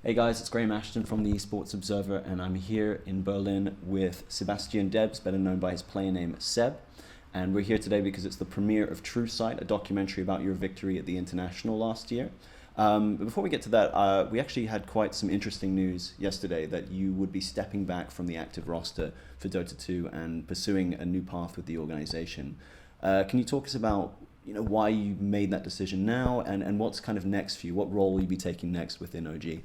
Hey guys, it's Graham Ashton from the Esports Observer, and I'm here in Berlin with Sébastien Debs, better known by his player name Seb. And we're here today because it's the premiere of True Sight, a documentary about your victory at the International last year. But before we get to that, we actually had quite some interesting news yesterday that you would be stepping back from the active roster for Dota 2 and pursuing a new path with the organization. Can you talk us about why you made that decision now and what's kind of next for you? What role will you be taking next within OG?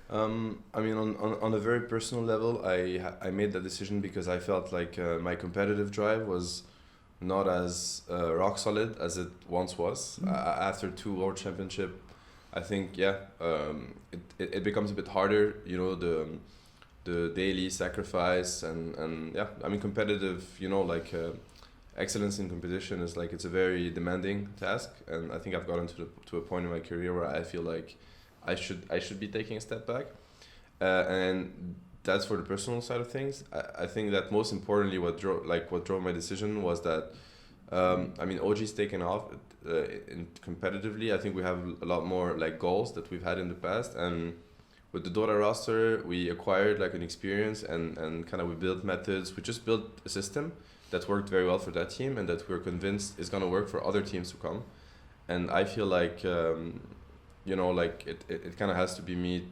On a very personal level, I made that decision because I felt like my competitive drive was not as rock solid as it once was. After 2 World Championship, I think it becomes a bit harder. The daily sacrifice and competitive. Excellence in competition is it's a very demanding task, and I think I've gotten to a point in my career where I feel like I should be taking a step back, and that's for the personal side of things. I think that most importantly, what drove my decision was that OG's taken off competitively. I think we have a lot more goals that we've had in the past, and with the Dota roster, we acquired an experience and kind of we built methods. We just built a system that worked very well for that team and that we're convinced is going to work for other teams to come. And I feel like it kind of has to be me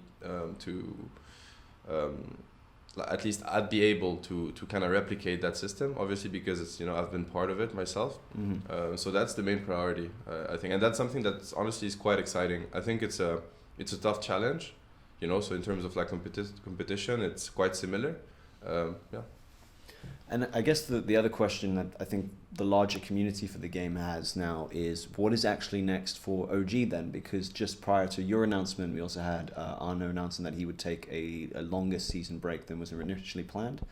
to at least I'd be able to kind of replicate that system, obviously, because it's I've been part of it myself. So that's the main priority, I think, and that's something that honestly is quite exciting. I think it's a tough challenge, so in terms of competition, it's quite similar. And I guess the other question that I think the larger community for the game has now is what is actually next for OG then? Because just prior to your announcement, we also had Arno announcing that he would take a longer season break than was initially planned,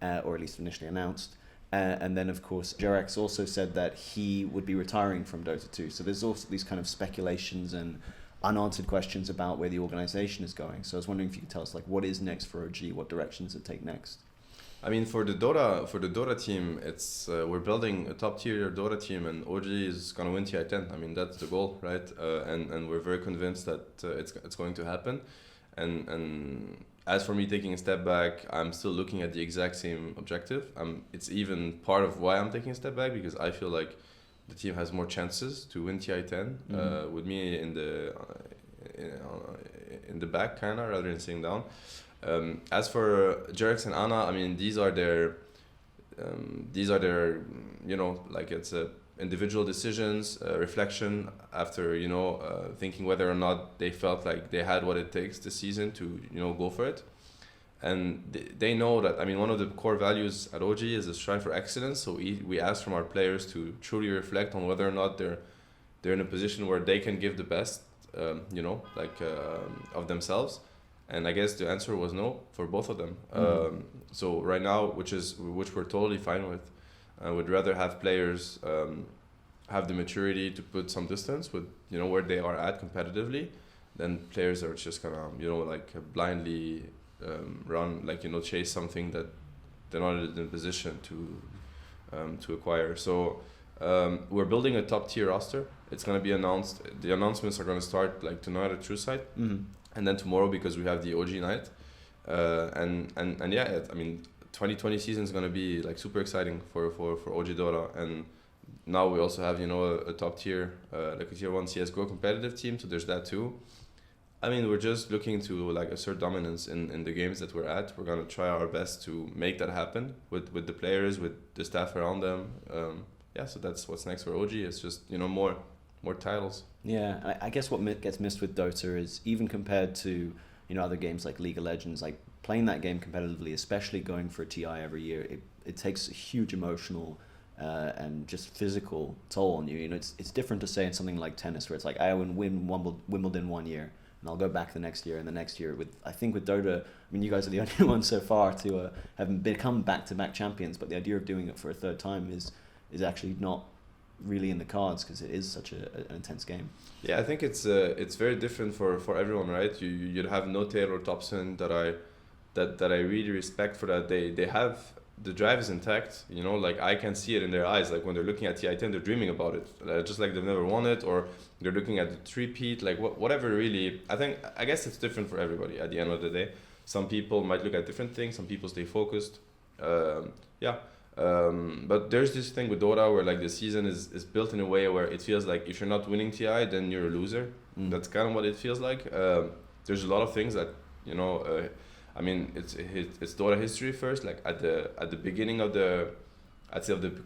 or at least initially announced. And then, of course, Jerex also said that he would be retiring from Dota 2. So there's also these kind of speculations and unanswered questions about where the organization is going. So I was wondering if you could tell us what is next for OG? What direction does it take next? I mean, for the Dota team, it's we're building a top tier Dota team, and OG is gonna win TI10. I mean, that's the goal, right? And we're very convinced that it's going to happen. And as for me taking a step back, I'm still looking at the exact same objective. It's even part of why I'm taking a step back, because I feel like the team has more chances to win TI10 with me in the back, kinda, rather than sitting down. As for Jerex and Anna, I mean, these are their it's individual decisions, reflection after thinking whether or not they felt like they had what it takes this season to go for it, and they know that. I mean, one of the core values at OG is a strive for excellence. So we ask from our players to truly reflect on whether or not they're in a position where they can give the best, of themselves. And I guess the answer was no for both of them. So right now, which we're totally fine with, I would rather have players have the maturity to put some distance with where they are at competitively, than players that are just gonna blindly run chase something that they're not in a position to acquire. So we're building a top tier roster. It's gonna be announced. The announcements are gonna start tonight at True Sight. And then tomorrow, because we have the OG night, and 2020 season is gonna be super exciting for OG Dota, and now we also have a top tier a tier 1 CS:GO competitive team, so there's that too. I mean, we're just looking to assert dominance in the games that we're at. We're gonna try our best to make that happen with the players, with the staff around them. So that's what's next for OG. It's just more titles. Yeah, I guess what gets missed with Dota is, even compared to other games like League of Legends, playing that game competitively, especially going for a TI every year, it takes a huge emotional and just physical toll on you. It's different to say in something like tennis, where it's I win Wimbledon one year and I'll go back the next year and the next year. I think with Dota, I mean, you guys are the only ones so far to have become back-to-back champions, but the idea of doing it for a third time is actually not really in the cards, because it is such an intense game. Yeah, I think it's very different for everyone, right? You'd have No Taylor or Thompson that I really respect for that. the drive is intact. You know, like I can see it in their eyes. Like when they're looking at TI10, they're dreaming about it, just like they've never won it, or they're looking at the three-peat. Like whatever. Really, I guess it's different for everybody. At the end of the day, some people might look at different things. Some people stay focused. Yeah. But there's this thing with Dota where like the season is built in a way where it feels like if you're not winning TI, then you're a loser. That's kind of what it feels like. There's a lot of things that, you know, I mean, it's Dota history first. Like at the beginning of the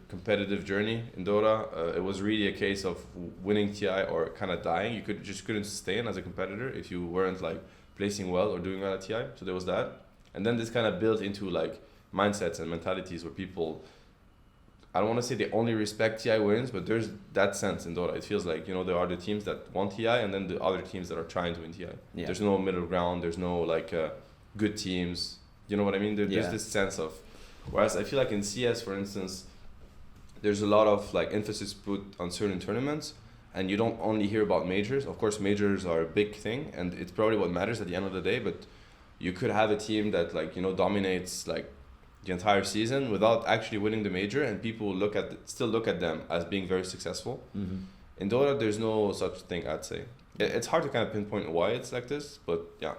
competitive journey in Dota, it was really a case of winning TI or kind of dying. You couldn't sustain as a competitor if you weren't like placing well or doing well at TI. So there was that, and then this kind of built into like mindsets and mentalities where people, I don't want to say they only respect TI wins, but there's that sense in Dota. It feels like, you know, there are the teams that want TI and then the other teams that are trying to win TI. Yeah. There's no middle ground. There's no like good teams. You know what I mean? There's this sense of, whereas I feel like in CS, for instance, there's a lot of like emphasis put on certain tournaments, and you don't only hear about majors. Of course, majors are a big thing, and it's probably what matters at the end of the day. But you could have a team that like, you know, dominates like the entire season without actually winning the major, and people still look at them as being very successful. In Dota, there's no such thing, I'd say. It's hard to kind of pinpoint why it's like this, but yeah.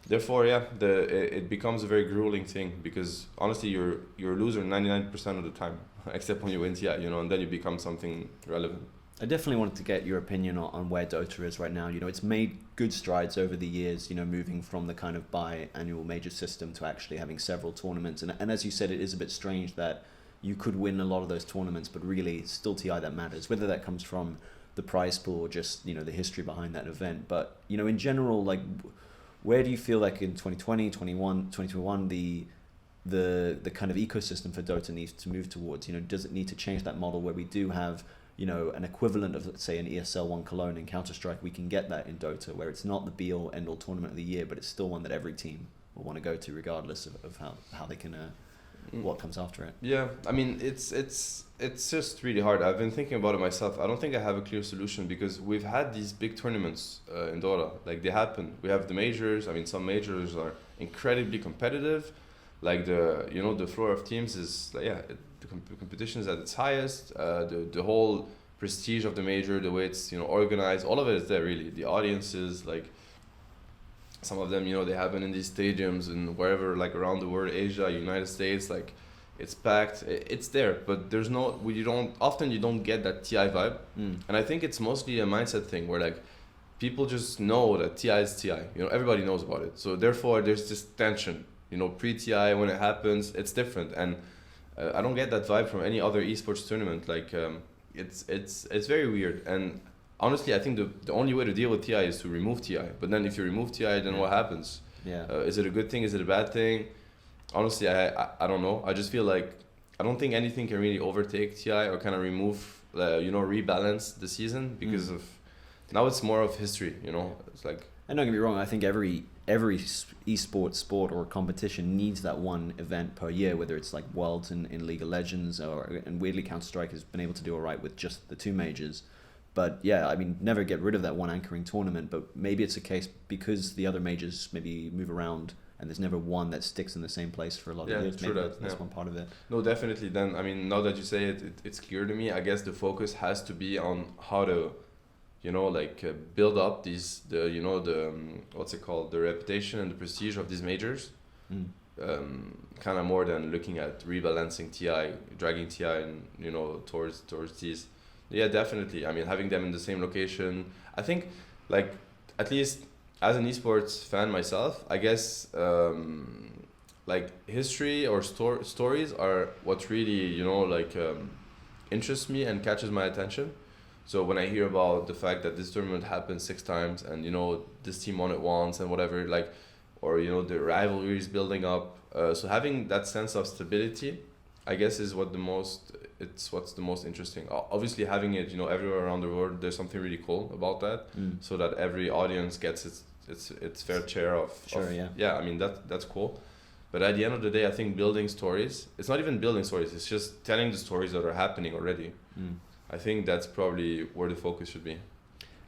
Therefore, yeah, it becomes a very grueling thing because honestly, you're a loser 99% of the time, except when you win TI, you know, and then you become something relevant. I definitely wanted to get your opinion on where Dota is right now. You know, it's made good strides over the years, you know, moving from the kind of biannual major system to actually having several tournaments. And as you said, it is a bit strange that you could win a lot of those tournaments, but really it's still TI that matters, whether that comes from the prize pool or just, you know, the history behind that event. But, you know, in general, like, where do you feel like in 2020, 2021, the kind of ecosystem for Dota needs to move towards? You know, does it need to change that model where we do have, you know, an equivalent of, let's say, an ESL 1 Cologne in CounterStrike? We can get that in Dota, where it's not the be-all, end-all tournament of the year, but it's still one that every team will want to go to, regardless of how they can, what comes after it. Yeah, I mean, it's just really hard. I've been thinking about it myself. I don't think I have a clear solution because we've had these big tournaments in Dota. Like, they happen. We have the majors. I mean, some majors are incredibly competitive. Like, the floor of teams is, the competition is at its highest. The whole prestige of the major, the way it's, you know, organized, all of it is there, really. The audiences, like, some of them, you know, they happen in these stadiums and wherever, like, around the world, Asia, United States, like, it's packed. It's there, but you don't get that TI vibe. And I think it's mostly a mindset thing where, like, people just know that TI is TI. You know, everybody knows about it. So therefore, there's this tension. You know, pre-TI, when it happens, it's different. And I don't get that vibe from any other esports tournament. Like, it's very weird. And honestly, I think the only way to deal with TI is to remove TI. But then if you remove TI, then what happens? Yeah. Is it a good thing? Is it a bad thing? Honestly, I don't know. I just feel like I don't think anything can really overtake TI or kind of remove, rebalance the season because of now it's more of history. You know, it's like. And don't get me wrong, I think every esports sport or competition needs that one event per year, whether it's like Worlds in League of Legends and weirdly Counter-Strike has been able to do all right with just the two majors. But yeah, I mean, never get rid of that one anchoring tournament, but maybe it's a case because the other majors maybe move around and there's never one that sticks in the same place for a lot of years. True maybe that's one part of it. No, definitely. Then, I mean, now that you say it, it's clear to me. I guess the focus has to be on how to, you know, like build up what's it called, the reputation and the prestige of these majors, kind of more than looking at rebalancing TI, dragging TI, and you know, towards these. Yeah, definitely. I mean, having them in the same location. I think, like, at least as an esports fan myself, I guess, like history or stories are what really, you know, like interests me and catches my attention. So when I hear about the fact that this tournament happened 6 times and, you know, this team won it once and whatever, like, or, you know, the rivalry is building up. So having that sense of stability, I guess, is what's the most interesting. Obviously having it, you know, everywhere around the world, there's something really cool about that. So that every audience gets its fair share of. Sure, yeah. Yeah, I mean, that's cool. But at the end of the day, I think building stories, it's not even building stories, it's just telling the stories that are happening already. I think that's probably where the focus should be.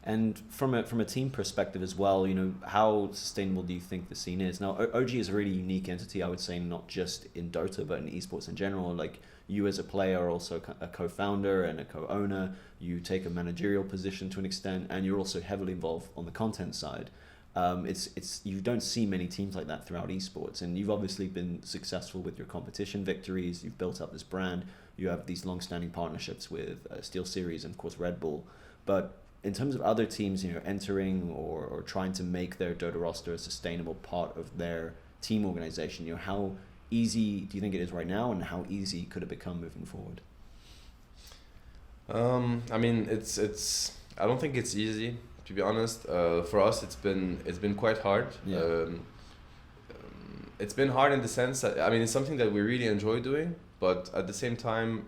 And from a team perspective as well, you know, how sustainable do you think the scene is? Now, OG is a really unique entity, I would say, not just in Dota, but in esports in general. Like, you as a player are also a co-founder and a co-owner. You take a managerial position to an extent, and you're also heavily involved on the content side. It's you don't see many teams like that throughout esports, and you've obviously been successful with your competition victories. You've built up this brand. You have these long-standing partnerships with SteelSeries and of course Red Bull. But in terms of other teams, you know, entering or trying to make their Dota roster a sustainable part of their team organization, you know, how easy do you think it is right now, and how easy could it become moving forward? I mean, it's. I don't think it's easy, to be honest. For us, it's been quite hard. Yeah. It's been hard in the sense that, I mean, it's something that we really enjoy doing, but at the same time,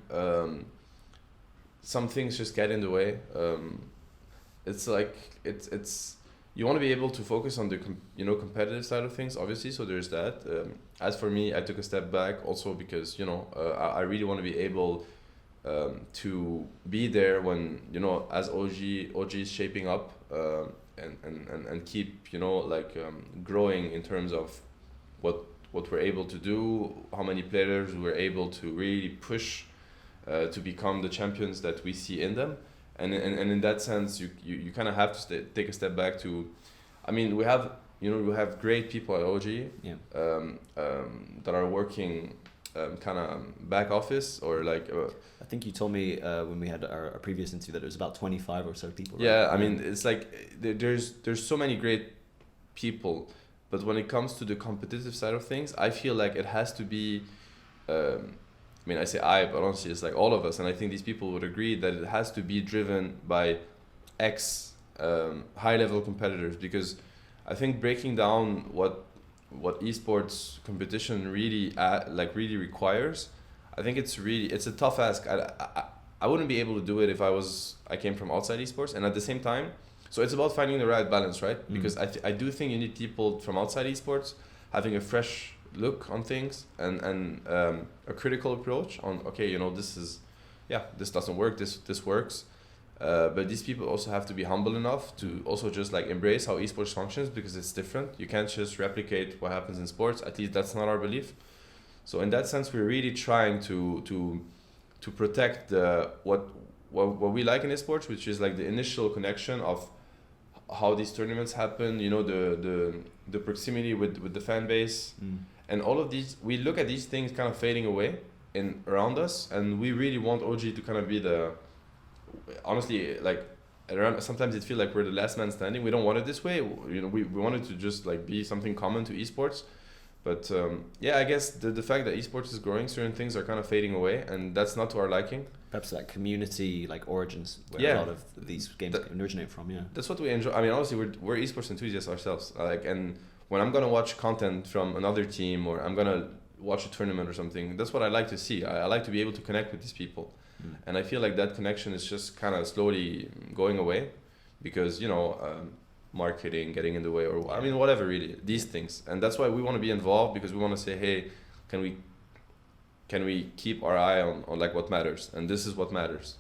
some things just get in the way. It's like it's you want to be able to focus on the competitive side of things, obviously. So there's that. As for me, I took a step back also because I really want to be able to be there when as OG is shaping up and keep growing in terms of what we're able to do, how many players we're able to really push to become the champions that we see in them. And in that sense, you kind of have to take a step back to, I mean, we have great people at OG that are working kind of back office or I think you told me when we had our previous interview that it was about 25 or so people. Yeah, right? I mean, it's like there's so many great people, but when it comes to the competitive side of things, I feel like it has to be. I mean, I say but honestly, it's like all of us, and I think these people would agree that it has to be driven by high-level competitors, because I think breaking down what esports competition really really requires, I think it's a tough ask. I wouldn't be able to do it if I came from outside esports, and at the same time, so it's about finding the right balance, right? Because I do think you need people from outside esports having a fresh look on things and a critical approach on, okay, this doesn't work, this works, but these people also have to be humble enough to also just embrace how esports functions, because it's different. You can't just replicate what happens in sports. At least that's not our belief. So in that sense, we're really trying to protect what we like in esports, which is the initial connection of how these tournaments happen, the proximity with the fan base. And all of these, we look at these things kind of fading away around us, and we really want OG to kind of be honestly, sometimes it feels like we're the last man standing. We don't want it this way. We want it to just be something common to esports. But I guess the fact that esports is growing, certain things are kind of fading away, and that's not to our liking. Perhaps that community origins where a lot of these games originate from. Yeah, that's what we enjoy. I mean, honestly, we're esports enthusiasts ourselves. And when I'm gonna watch content from another team, or I'm gonna watch a tournament or something, that's what I like to see. I like to be able to connect with these people, and I feel like that connection is just kind of slowly going away, because marketing getting in the way, or I mean whatever, really, these things. And that's why we want to be involved, because we want to say, hey, can we keep our eye on what matters, and this is what matters.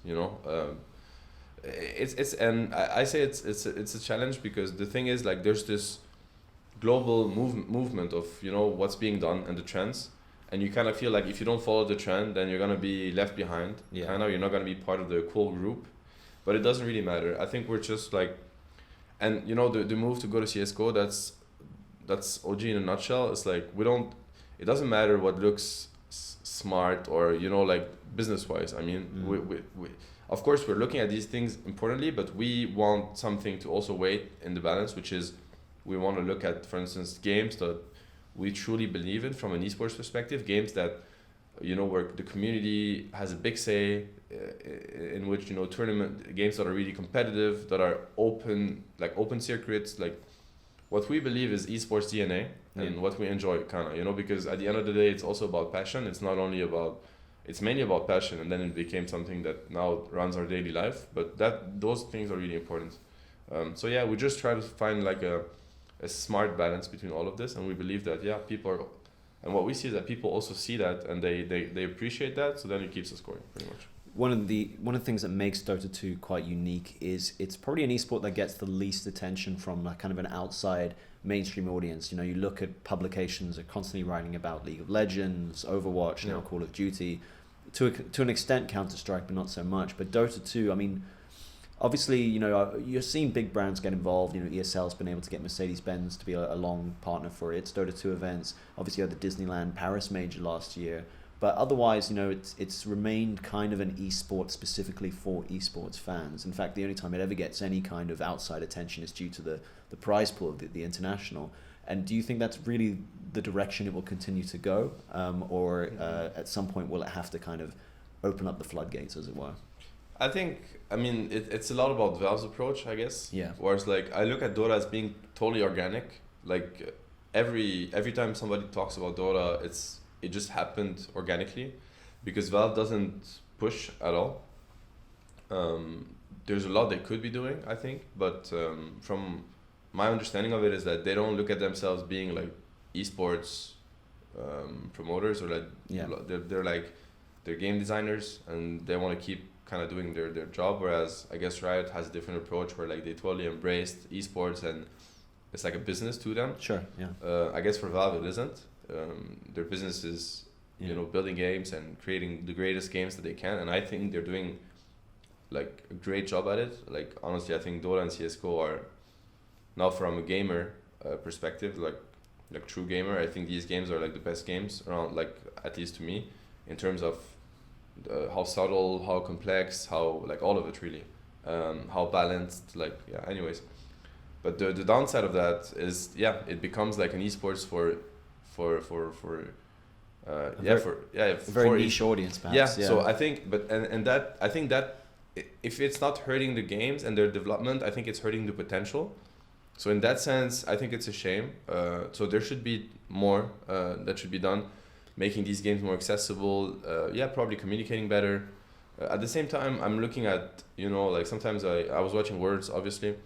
It's and I say it's a challenge, because the thing is, there's this global movement of what's being done and the trends, and you kind of feel like if you don't follow the trend, then you're gonna be left behind. Kind of, you're not gonna be part of the cool group, but it doesn't really matter. I think we're just and the move to go to CS:GO, that's OG in a nutshell. It's it doesn't matter what looks smart or business wise. I mean, we of course we're looking at these things importantly, but we want something to also weigh in the balance, which is we want to look at, for instance, games that we truly believe in from an esports perspective, games that where the community has a big say, in which tournament games that are really competitive, that are open circuits, what we believe is esports DNA and what we enjoy, kind of, because at the end of the day, it's also about passion. It's mainly about passion, and then it became something that now runs our daily life, but those things are really important. We just try to find a smart balance between all of this, and we believe that people are, and what we see is that people also see that, and they appreciate that, so then it keeps us going, pretty much. one of the things that makes Dota 2 quite unique is it's probably an esport that gets the least attention from like kind of an outside mainstream audience. You know, you look at publications are constantly writing about League of Legends, Overwatch, now Call of Duty, to an extent CounterStrike, but not so much. But Dota 2, I mean, obviously, you know, you're seeing big brands get involved. You know, ESL's been able to get Mercedes-Benz to be a long partner for its Dota 2 events. Obviously, you had the Disneyland Paris major last year. But otherwise, you know, it's remained kind of an esport specifically for esports fans. In fact, the only time it ever gets any kind of outside attention is due to the prize pool of the international. And do you think that's really the direction it will continue to go? Or at some point will it have to kind of open up the floodgates, as it were? I think, I mean, it's a lot about Valve's approach, I guess. Yeah. Whereas, like, I look at Dota as being totally organic. Like, every time somebody talks about Dota, it just happened organically, because Valve doesn't push at all. There's a lot they could be doing, I think, but from my understanding of it is that they don't look at themselves being like esports promoters, or like they're like, they're game designers and they want to keep kind of doing their job, whereas I guess Riot has a different approach where like they totally embraced esports and it's like a business to them. Sure, yeah. I guess for Valve it isn't. Their business is you know, building games and creating the greatest games that they can, and I think they're doing like a great job at it. Like, honestly, I think Dota and CS:GO are, now from a gamer perspective, like true gamer, I think these games are like the best games around, like, at least to me, in terms of how subtle, how complex, how, like, all of it really, how balanced, like, yeah, anyways. But the downside of that is, it becomes like an esports for a very niche audience, perhaps. So I think, and that, I think that if it's not hurting the games and their development, I think it's hurting the potential. So in that sense, I think it's a shame. So there should be more that should be done, making these games more accessible. Probably communicating better. At the same time, I'm looking at, you know, like, sometimes I was watching Words, obviously,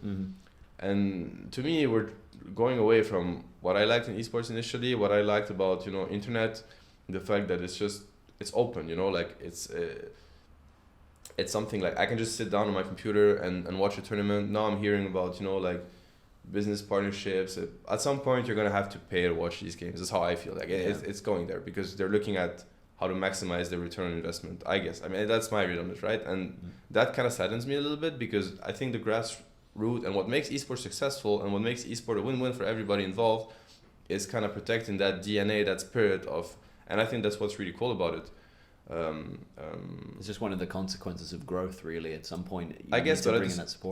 and to me, we're going away from what I liked in esports initially, what I liked about, you know, internet, the fact that it's open, you know, like, it's something like I can just sit down on my computer and watch a tournament. Now I'm hearing about, you know, like, business partnerships. At some point you're gonna have to pay to watch these games. That's how I feel. Like, it's going there, because they're looking at how to maximize their return on investment, I guess. I mean, that's my read on it, right? And that kind of saddens me a little bit, because I think the grassroots and what makes esports successful and what makes esports a win-win for everybody involved is kind of protecting that DNA, that spirit of, and I think that's what's really cool about it. It's just one of the consequences of growth, really. At some point, I guess, but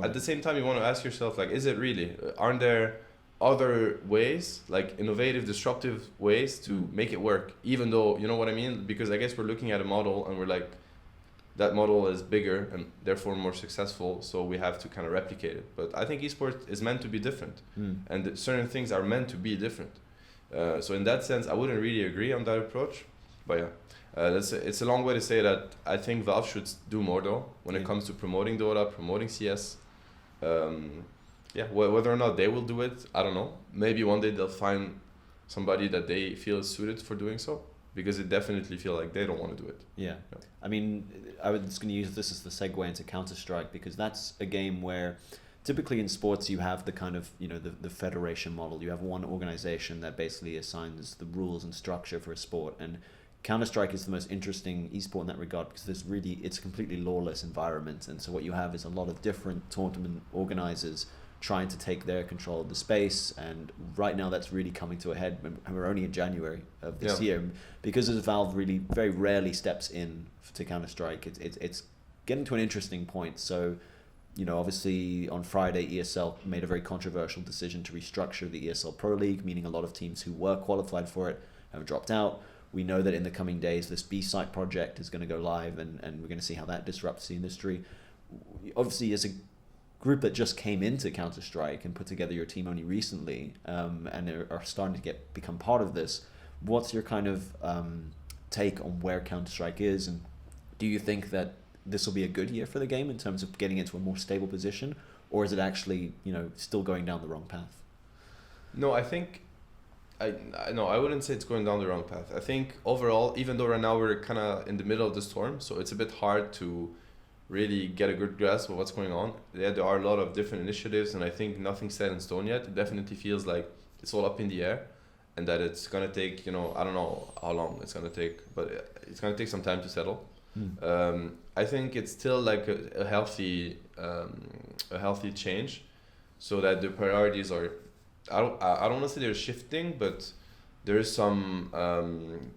at the same time, you want to ask yourself, like, is it really? Aren't there other ways, like innovative, disruptive ways to make it work? Even though, you know what I mean? Because I guess we're looking at a model and we're like, that model is bigger and therefore more successful, so we have to kind of replicate it. But I think esports is meant to be different, and certain things are meant to be different. So in that sense, I wouldn't really agree on that approach. But it's a long way to say that I think Valve should do more, though, when it comes to promoting Dota, promoting CS. Whether or not they will do it, I don't know. Maybe one day they'll find somebody that they feel is suited for doing so, because they definitely feel like they don't want to do it. Yeah. I mean, I was going to use this as the segue into CounterStrike, because that's a game where typically in sports you have the kind of, you know, the federation model. You have one organization that basically assigns the rules and structure for a sport, and CounterStrike is the most interesting esport in that regard, because it's a completely lawless environment, and so what you have is a lot of different tournament organizers trying to take their control of the space, and right now that's really coming to a head, and we're only in January of this year, because as Valve really very rarely steps in to Counter-Strike, it's getting to an interesting point. So, you know, obviously on Friday ESL made a very controversial decision to restructure the ESL Pro League, meaning a lot of teams who were qualified for it have dropped out. We know that in the coming days this B-Site project is going to go live, and we're going to see how that disrupts the industry. Obviously, as a group that just came into Counter-Strike and put together your team only recently, and are starting to become part of this, what's your kind of take on where Counter-Strike is, and do you think that this will be a good year for the game in terms of getting into a more stable position, or is it actually, you know, still going down the wrong path? No, I think I wouldn't say it's going down the wrong path. I think overall, even though right now we're kind of in the middle of the storm, so it's a bit hard to really get a good grasp of what's going on. Yeah, there are a lot of different initiatives, and I think nothing's set in stone yet. It definitely feels like it's all up in the air, and that it's gonna take, I don't know how long it's gonna take, but it's gonna take some time to settle. I think it's still like a healthy change, so that the priorities are, I don't want to say they're shifting, but there is some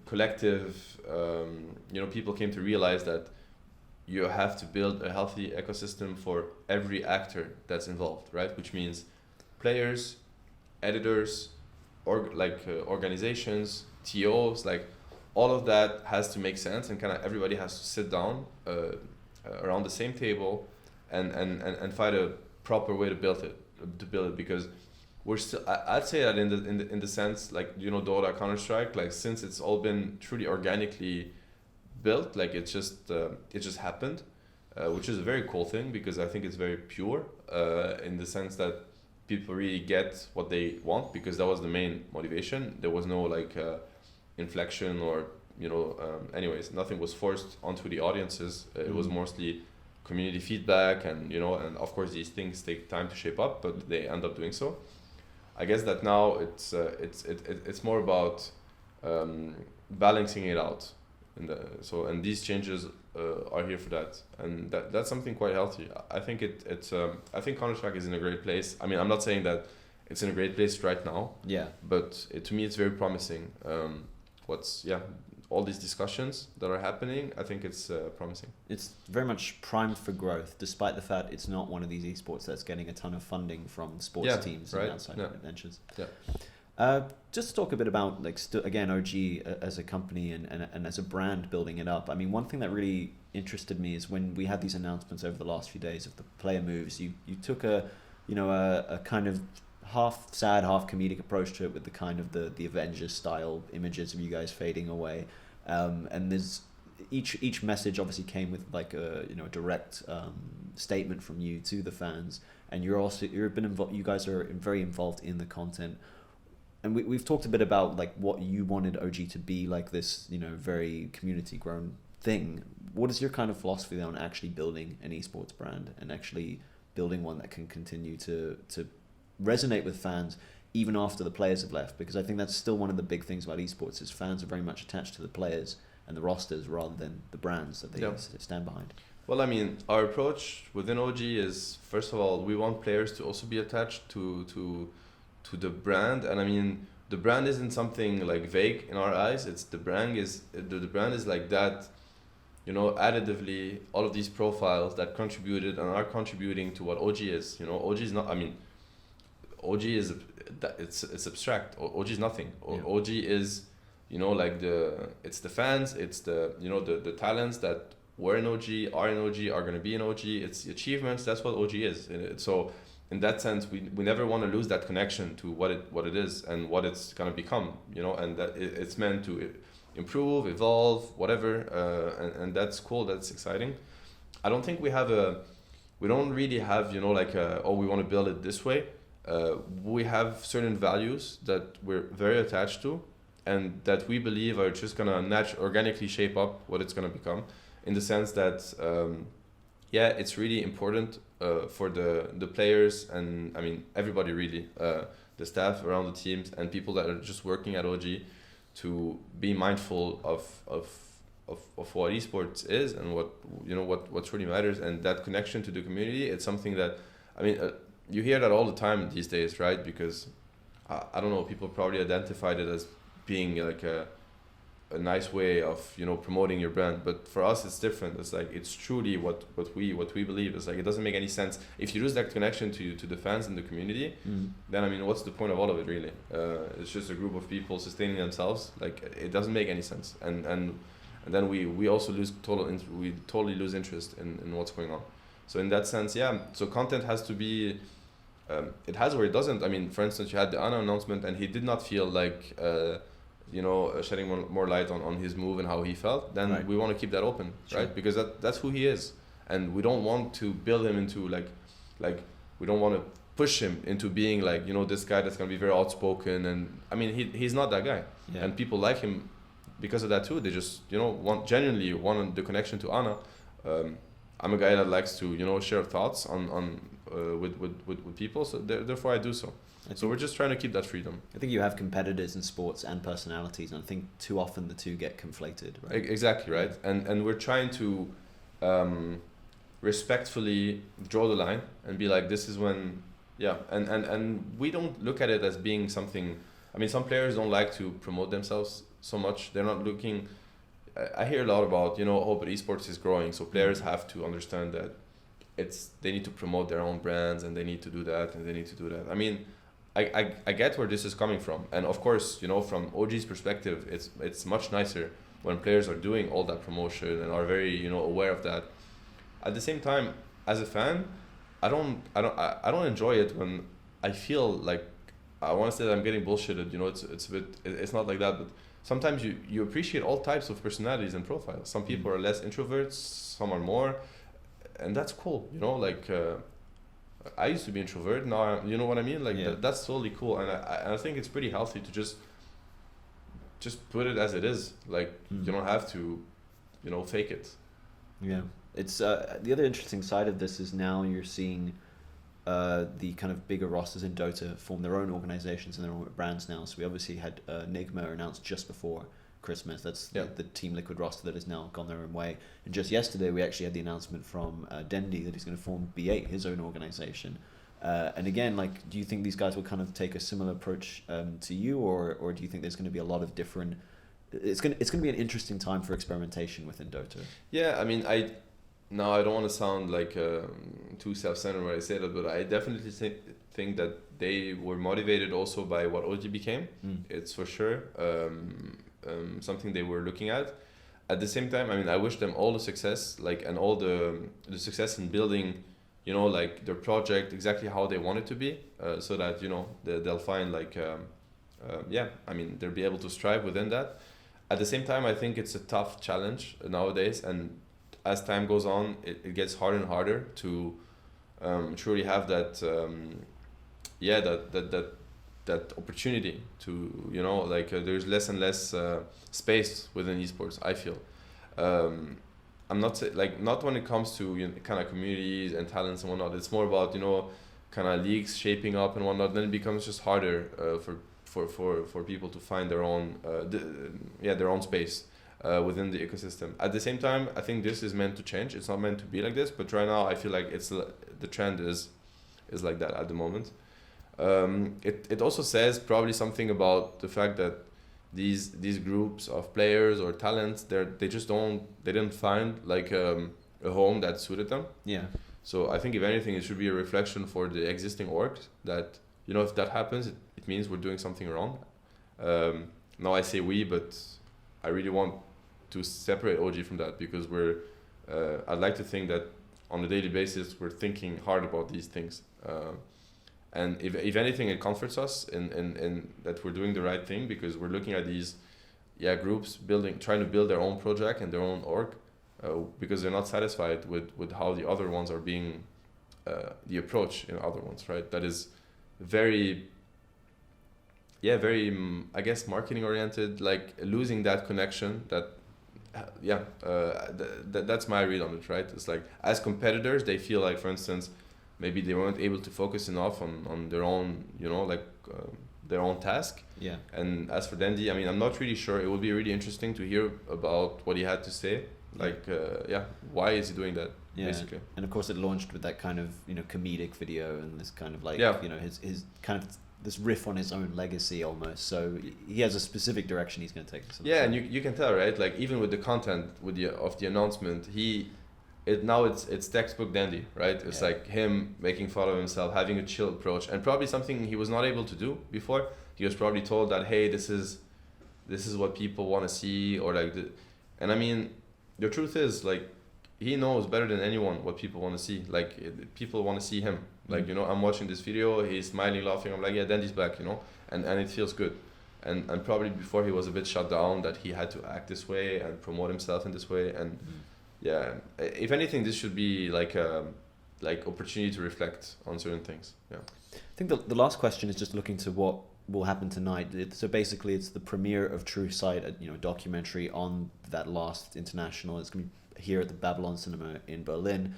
collective, people came to realize that you have to build a healthy ecosystem for every actor that's involved, right? Which means players, editors, organizations, TOs, like all of that has to make sense, and kind of everybody has to sit down around the same table and find a proper way to build it, because we're still, I'd say that in the sense, like, Dota, CounterStrike, like, since it's all been truly organically built, like it just happened, which is a very cool thing, because I think it's very pure in the sense that people really get what they want, because that was the main motivation. There was no like inflection or anyways, nothing was forced onto the audiences. It was mostly community feedback, and and of course these things take time to shape up, but they end up doing so. I guess that now it's more about balancing it out, and these changes are here for that, and that's something quite healthy. I think I think CounterStrike is in a great place. I mean, I'm not saying that it's in a great place right now. Yeah. But to me, it's very promising. All these discussions that are happening, I think it's promising. It's very much primed for growth, despite the fact it's not one of these esports that's getting a ton of funding from sports teams and outside ventures. Yeah. Just to talk a bit about, like, again, OG as a company and as a brand, building it up. I mean, one thing that really interested me is when we had these announcements over the last few days of the player moves, you took a kind of half sad, half comedic approach to it, with the kind of the Avengers style images of you guys fading away, and there's each message obviously came with like a direct statement from you to the fans, and you guys are very involved in the content, and we've talked a bit about like what you wanted OG to be, like this very community grown thing. What is your kind of philosophy on actually building an esports brand and actually building one that can continue to resonate with fans even after the players have left? Because I think that's still one of the big things about esports, is fans are very much attached to the players and the rosters rather than the brands that they stand behind. Well, I mean, our approach within OG is, first of all, we want players to also be attached to the brand, and I mean, the brand isn't something like vague in our eyes. It's the brand is like that, additively, all of these profiles that contributed and are contributing to what OG is. OG is not, I mean, OG is, it's abstract. OG is nothing. Yeah. OG is, it's the fans, it's the talents that were in OG, are in OG, are going to be in OG. It's the achievements. That's what OG is. So in that sense, we never want to lose that connection to what it is and what it's going to become. And that it's meant to improve, evolve, whatever. And that's cool. That's exciting. I don't think we don't really have, we want to build it this way. We have certain values that we're very attached to, and that we believe are just gonna organically shape up what it's gonna become, in the sense that it's really important for the players, and I mean everybody really, the staff around the teams and people that are just working at OG, to be mindful of what esports is and what really matters, and that connection to the community. It's something that, I mean, you hear that all the time these days, right? Because I don't know, people probably identified it as being like a nice way of promoting your brand, but for us it's different. It's like, it's truly what we believe. It's like, it doesn't make any sense if you lose that connection to the fans and the community. Then I mean, what's the point of all of it really? It's just a group of people sustaining themselves. Like, it doesn't make any sense, and then we also totally lose interest in what's going on. So in that sense, so content has to be, it has or it doesn't. I mean, for instance, you had the Anna announcement, and he did not feel like shedding more light on his move and how he felt. Then right. We want to keep that open, Sure. right? Because that's who he is, and we don't want to build him into like we don't want to push him into being like, you know, this guy that's gonna be very outspoken. And I mean, he's not that guy, and people like him because of that too. They just, you know, genuinely want the connection to Anna. I'm a guy that likes to, you know, share thoughts with people, so therefore I do so. So we're just trying to keep that freedom. I think you have competitors in sports and personalities, and I think too often the two get conflated, right? Exactly, right? And we're trying to respectfully draw the line and be like, this is when, and we don't look at it as being something. I mean, some players don't like to promote themselves so much. They're not looking. I hear a lot about, you know, oh, but esports is growing, so players have to understand that they need to promote their own brands, and they need to do that, and they need to do that. I mean, I get where this is coming from, and of course, you know, from OG's perspective, it's much nicer when players are doing all that promotion and are very, you know, aware of that. At the same time, as a fan, I don't enjoy it when I feel like, I want to say that I'm getting bullshitted. You know, it's a bit, it's not like that, but sometimes you appreciate all types of personalities and profiles. Some people are less introverts, some are more, and that's cool. You know, like I used to be introvert. Now, you know what I mean? Like that's totally cool, and I think it's pretty healthy to just put it as it is. Like you don't have to, you know, fake it. Yeah, it's the other interesting side of this is now you're seeing the kind of bigger rosters in Dota form their own organizations and their own brands now. So we obviously had Nigma announced just before Christmas. That's the Team Liquid roster that has now gone their own way. And just yesterday we actually had the announcement from Dendi that he's going to form B8, his own organization. And again, like, do you think these guys will kind of take a similar approach to you, or do you think there's going to be a lot of different? It's going to be an interesting time for experimentation within Dota. Yeah, I mean, I don't want to sound like too self-centered when I say that, but I definitely think that they were motivated also by what OG became. It's for sure something they were looking at. At the same time, I mean, I wish them all the success, like, and all the success in building, you know, like their project exactly how they want it to be, so that, you know, they'll find like, I mean, they'll be able to strive within that. At the same time, I think it's a tough challenge nowadays, and as time goes on, it gets harder and harder to truly have that, that opportunity to, you know, like there's less and less space within esports, I feel. I'm not not when it comes to, you know, kind of communities and talents and whatnot. It's more about, you know, kind of leagues shaping up and whatnot. Then it becomes just harder for people to find their own their own space within the ecosystem. At the same time, I think this is meant to change. It's not meant to be like this, but right now I feel like the trend is like that at the moment. It also says probably something about the fact that these groups of players or talents, they didn't find like a home that suited them. Yeah. So I think if anything, it should be a reflection for the existing orgs that, you know, if that happens, it means we're doing something wrong. Now I say we, but I really want to separate OG from that, because I'd like to think that on a daily basis we're thinking hard about these things. And if anything, it comforts us in that we're doing the right thing, because we're looking at these groups trying to build their own project and their own org, because they're not satisfied with how the other ones are being, the approach in other ones, right? That is very, I guess, marketing oriented, like losing that connection that's my read on it, right? It's like, as competitors, they feel like, for instance, maybe they weren't able to focus enough on their own, you know, like their own task. Yeah. And as for Dendi, I mean, I'm not really sure. It would be really interesting to hear about what he had to say. Like, why is he doing that? Yeah. Basically. And of course, it launched with that kind of, you know, comedic video and this kind of like, you know, his kind of this riff on his own legacy almost. So he has a specific direction he's going to take. Yeah, and you can tell, right? Like, even with the content of the announcement, it's textbook Dendi, right? It's like him making fun of himself, having a chill approach, and probably something he was not able to do before. He was probably told that, hey, this is what people want to see, or like and I mean, the truth is, like, he knows better than anyone what people want to see. Like, people want to see him. Like, you know, I'm watching this video, he's smiling, laughing. I'm like, yeah, Dendi's back, you know, and it feels good. And probably before he was a bit shut down, that he had to act this way and promote himself in this way. And yeah, if anything, this should be like like opportunity to reflect on certain things. Yeah. I think the last question is just looking to what will happen tonight. So basically, it's the premiere of True Sight, a documentary on that last international. It's going to be here at the Babylon Cinema in Berlin.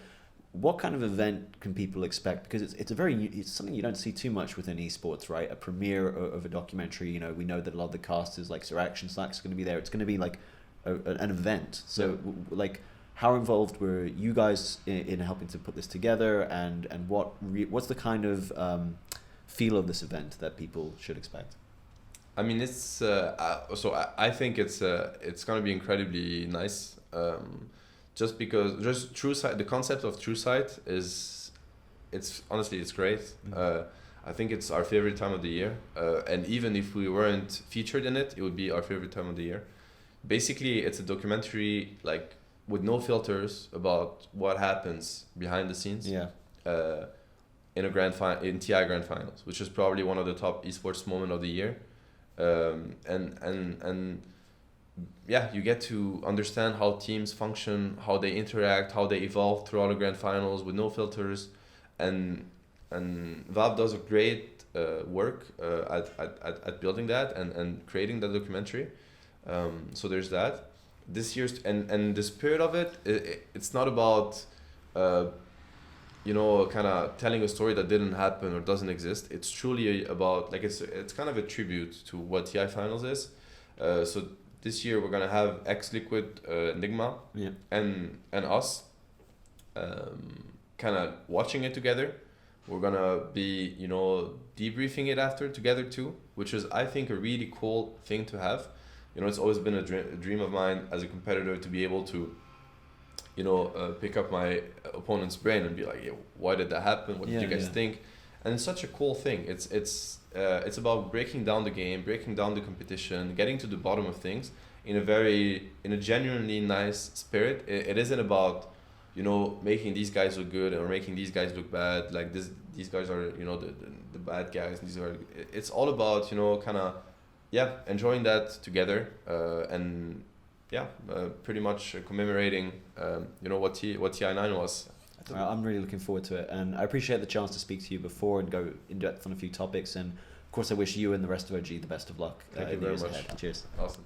What kind of event can people expect? Because it's something you don't see too much within esports, right? A premiere of a documentary. We know that a lot of the cast is like Sir Action Slack's going to be there. It's going to be like an event. So like, how involved were you guys in helping to put this together, and what's the kind of feel of this event that people should expect? I mean, it's I think it's gonna be incredibly nice. Just because True Sight, the concept of True Sight it's honestly great. I think it's our favorite time of the year, and even if we weren't featured in it, it would be our favorite time of the year. Basically, it's a documentary like with no filters about what happens behind the scenes. Yeah. In TI Grand Finals, which is probably one of the top esports moment of the year, and yeah, you get to understand how teams function, how they interact, how they evolve throughout the Grand Finals with no filters, and Valve does a great work at building that and creating that documentary. So there's that. This year's and the spirit of it's not about kind of telling a story that didn't happen or doesn't exist. It's truly about it's kind of a tribute to what TI Finals is. So this year we're gonna have Liquid, Enigma, and us, kind of watching it together. We're gonna be debriefing it after together too, which is I think a really cool thing to have. It's always been a dream of mine as a competitor to be able to pick up my opponent's brain and be like, yeah, why did that happen? What did you guys think? And it's such a cool thing. It's about breaking down the game, breaking down the competition, getting to the bottom of things in a genuinely nice spirit. It isn't about making these guys look good or making these guys look bad. Like these guys are the bad guys. It's all about kind of enjoying that together, and pretty much commemorating what TI9 was. I'm really looking forward to it, and I appreciate the chance to speak to you before and go in depth on a few topics. And of course, I wish you and the rest of OG the best of luck. Thank you very much. Ahead. Cheers. Awesome.